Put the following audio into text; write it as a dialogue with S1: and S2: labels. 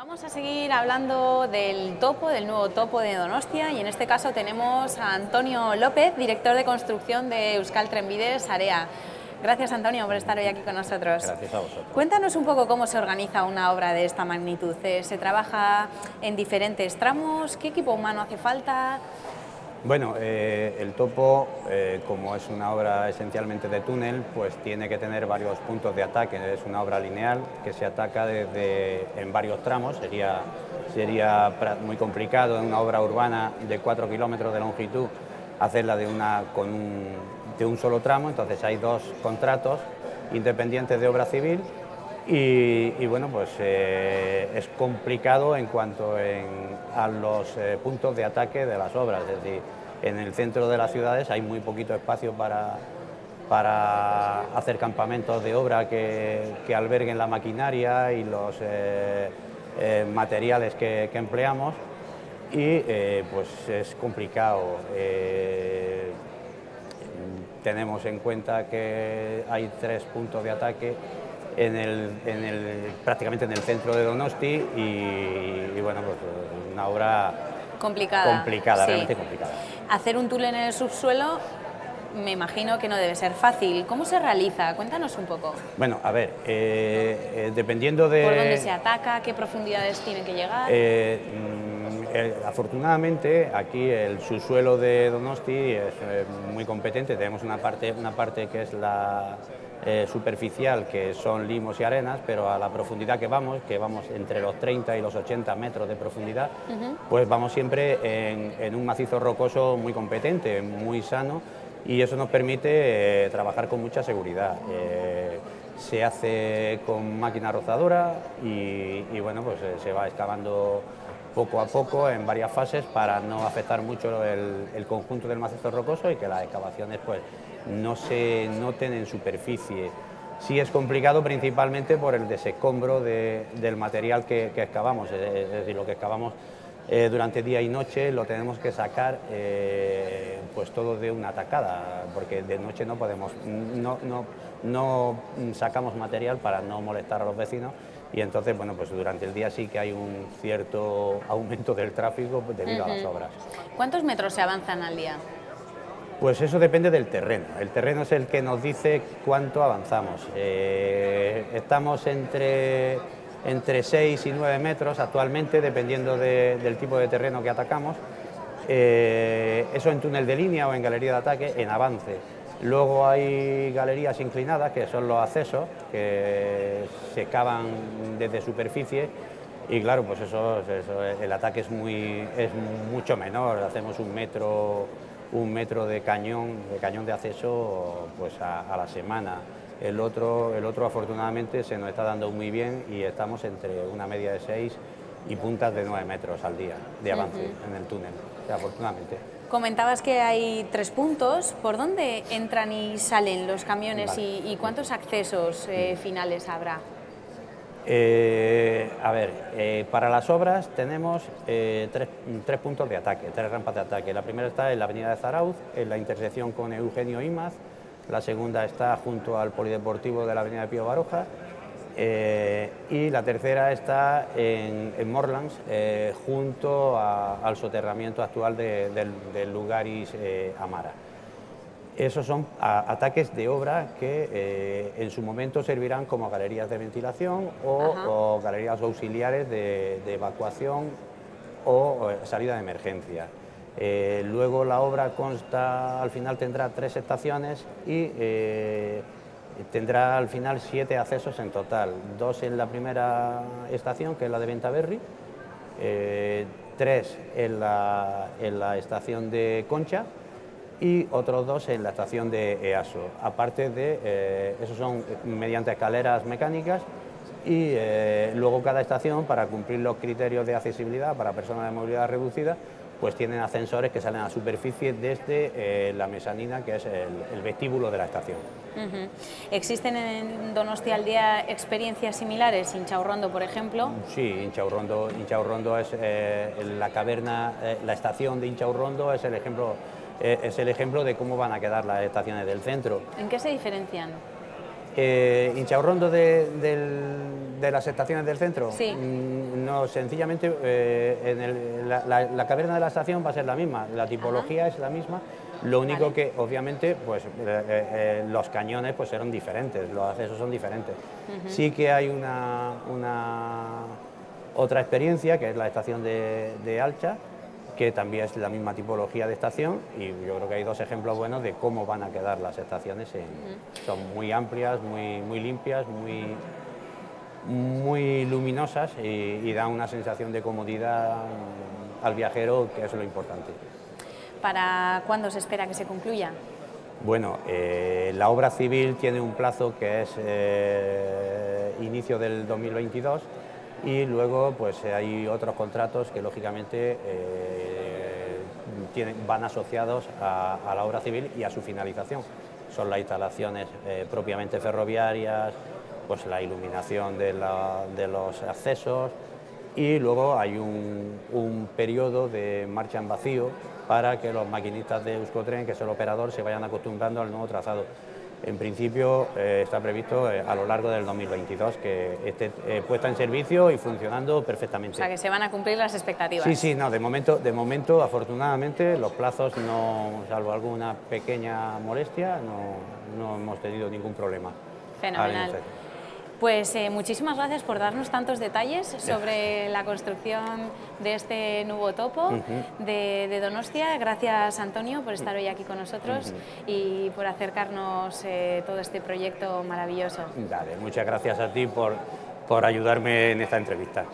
S1: Vamos a seguir hablando del topo, del nuevo topo de Donostia, y en este caso tenemos a Antonio López, director de construcción de Euskal Trenbide Sarea. Gracias, Antonio, por estar hoy aquí con nosotros.
S2: Gracias a vosotros.
S1: Cuéntanos un poco cómo se organiza una obra de esta magnitud. ¿Se trabaja en diferentes tramos? ¿Qué equipo humano hace falta?
S2: Bueno, el topo, como es una obra esencialmente de túnel, pues tiene que tener varios puntos de ataque. Es una obra lineal que se ataca en varios tramos. Sería muy complicado en una obra urbana de 4 kilómetros de longitud hacerla de un solo tramo. Entonces hay dos contratos independientes de obra civil. Y bueno, pues es complicado en cuanto a los puntos de ataque de las obras, es decir, en el centro de las ciudades hay muy poquito espacio para hacer campamentos de obra que alberguen la maquinaria y los materiales que empleamos, y pues es complicado. Tenemos en cuenta que hay 3 puntos de ataque prácticamente en el centro de Donosti y bueno, pues una obra
S1: Complicada, sí.
S2: Realmente complicada.
S1: Hacer un túnel en el subsuelo me imagino que no debe ser fácil. ¿Cómo se realiza? Cuéntanos un poco.
S2: Bueno, a ver, dependiendo de...
S1: ¿Por dónde se ataca? ¿Qué profundidades tienen que llegar?
S2: Afortunadamente aquí el subsuelo de Donosti es muy competente. Tenemos una parte que es la superficial, que son limos y arenas, pero a la profundidad que vamos entre los 30 y los 80 metros de profundidad, pues vamos siempre en un macizo rocoso muy competente, muy sano, y eso nos permite trabajar con mucha seguridad. Se hace con máquina rozadora y bueno, pues se va excavando poco a poco en varias fases para no afectar mucho el conjunto del macizo rocoso y que las excavaciones pues no se noten en superficie. Sí es complicado principalmente por el desescombro del material que excavamos, es decir, lo que excavamos durante día y noche lo tenemos que sacar pues todo de una tacada, porque de noche no podemos, no sacamos material para no molestar a los vecinos, y entonces bueno, pues durante el día sí que hay un cierto aumento del tráfico debido a las obras.
S1: ¿Cuántos metros se avanzan al día?
S2: Pues eso depende del terreno. El terreno es el que nos dice cuánto avanzamos. Estamos entre 6 y 9 metros actualmente, dependiendo del tipo de terreno que atacamos. Eso en túnel de línea o en galería de ataque, en avance. Luego hay galerías inclinadas, que son los accesos, que se cavan desde superficie, y claro, pues eso el ataque es mucho menor. Hacemos un metro de cañón de acceso pues a la semana. El otro afortunadamente se nos está dando muy bien y estamos entre una media de 6 y puntas de 9 metros al día de avance en el túnel, afortunadamente.
S1: Comentabas que hay 3 puntos. ¿Por dónde entran y salen los camiones?
S2: Vale.
S1: ¿Y cuántos accesos finales habrá?
S2: A ver, para las obras tenemos 3 puntos de ataque, 3 rampas de ataque. La primera está en la avenida de Zarauz, en la intersección con Eugenio Imaz. La segunda está junto al polideportivo de la avenida de Pío Baroja. Y la tercera está en Morlands, junto al soterramiento actual del Lugaris Amara. Esos son ataques de obra que en su momento servirán como galerías de ventilación o galerías auxiliares de evacuación o salida de emergencia. Luego la obra al final tendrá 3 estaciones y tendrá al final 7 accesos en total, 2 en la primera estación, que es la de Ventaverri, 3 en la estación de Concha y otros 2 en la estación de EASO. Aparte de, esos son mediante escaleras mecánicas, y luego cada estación, para cumplir los criterios de accesibilidad para personas de movilidad reducida, pues tienen ascensores que salen a superficie desde la mezanina, que es el vestíbulo de la estación.
S1: ¿Existen en Donostialdea experiencias similares? Inchaurrondo, por ejemplo.
S2: Sí, Inchaurrondo es la caverna, la estación de Inchaurrondo es el ejemplo de cómo van a quedar las estaciones del centro.
S1: ¿En qué se diferencian?
S2: Inchaurrondo de las estaciones del centro,
S1: sí.
S2: No, sencillamente la caverna de la estación va a ser la misma, la tipología es la misma, lo único que obviamente pues, los cañones pues, serán diferentes, los accesos son diferentes. Sí que hay otra experiencia, que es la estación de Alcha, que también es la misma tipología de estación, y yo creo que hay dos ejemplos buenos de cómo van a quedar las estaciones. Son muy amplias, muy limpias, muy luminosas y dan una sensación de comodidad al viajero, que es lo importante.
S1: ¿Para cuándo se espera que se concluya?
S2: Bueno, la obra civil tiene un plazo que es inicio del 2022 y luego pues hay otros contratos que lógicamente van asociados a la obra civil y a su finalización. Son las instalaciones propiamente ferroviarias, pues la iluminación de los accesos y luego hay un periodo de marcha en vacío para que los maquinistas de Euskotren, que es el operador, se vayan acostumbrando al nuevo trazado. En principio está previsto a lo largo del 2022 que esté puesta en servicio y funcionando perfectamente.
S1: O sea, que se van a cumplir las expectativas.
S2: Sí, no, de momento afortunadamente los plazos, no, salvo alguna pequeña molestia, no hemos tenido ningún problema.
S1: Fenomenal. Pues muchísimas gracias por darnos tantos detalles sobre la construcción de este nuevo topo de Donostia. Gracias, Antonio, por estar hoy aquí con nosotros y por acercarnos todo este proyecto maravilloso.
S2: Dale, muchas gracias a ti por ayudarme en esta entrevista.